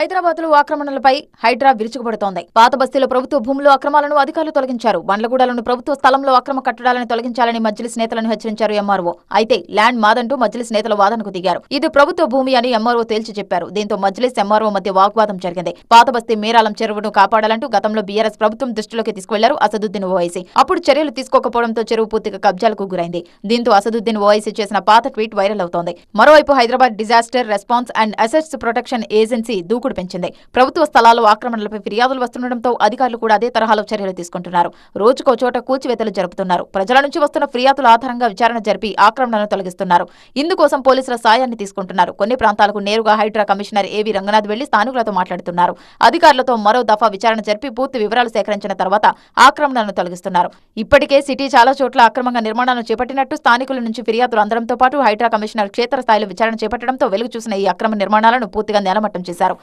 హైదరాబాద్ లో ఆక్రమణలపై హైడ్రా విరుచుకుపడుతోంది. పాత బస్తీలో ప్రభుత్వ భూములు అక్రమాలను అధికారులు తొలగించారు. బండ్లగూడలోని ప్రభుత్వ స్థలంలో అక్రమ కట్టడాలను తొలగించాలని మజ్లిస్ నేతలను హెచ్చరించారు ఎంఆర్ఓ. అయితే ల్యాండ్ మాదంటూ మజ్లిస్ నేతల వాదనకు దిగారు. ఇది ప్రభుత్వ భూమి అని ఎంఆర్ఓ తేల్చి చెప్పారు. దీంతో మజ్లిస్ ఎంఆర్ఓ మధ్య వాగ్వాదం జరిగింది. పాత బస్తీ మేరాలం చెరువును కాపాడాలంటూ గతంలో బీఆర్ఎస్ ప్రభుత్వం దృష్టిలోకి తీసుకువెళ్లారు అసదుద్దీన్ ఓవైసీ. అప్పుడు చర్యలు తీసుకోకపోవడంతో చెరువు పూర్తిగా కబ్జాలకు గురైంది. దీంతో అసదుద్దీన్ ఓవైసీ చేసిన పాత ట్వీట్ వైరల్ అవుతోంది. మరోవైపు Hyderabad disaster response and assets protection agency దూకుడు పెంచింది. ప్రభుత్వ స్థలాల్లో ఆక్రమణలపై ఫిర్యాదులు వస్తుండటంతో అధికారులు కూడా అదే తరహాలో చర్యలు తీసుకుంటున్నారు. రోజుకో చోట కూల్చివేతలు జరుపుతున్నారు. ప్రజల నుంచి వస్తున్న ఫిర్యాదుల ఆధారంగా విచారణ జరిపి ఆక్రమణలను తొలగిస్తున్నారు. ఇందుకోసం పోలీసుల సాయాన్ని తీసుకుంటున్నారు. కొన్ని ప్రాంతాలకు నేరుగా హైడ్రా కమిషనర్ ఏవి రంగనాథ్ వెళ్లి స్థానికులతో మాట్లాడుతున్నారు. అధికారులతో మరో దఫా విచారణ జరిపి పూర్తి వివరాలు సేకరించిన తర్వాత ఆక్రమణలను తొలగిస్తున్నారు. ఇప్పటికే సిటీ చాలా చోట్ల అక్రమంగా నిర్మాణాలను చేపట్టినట్టు స్థానికుల నుంచి ఫిర్యాదులు అందడంతో పాటు హైడ్రా కమిషనర్ క్షేత్రస్థాయిలో విచారణ చేపట్టడంతో వెలుగు చూసిన ఈ అక్రమ నిర్మాణాలను పూర్తిగా నేలమట్టం చేశారు.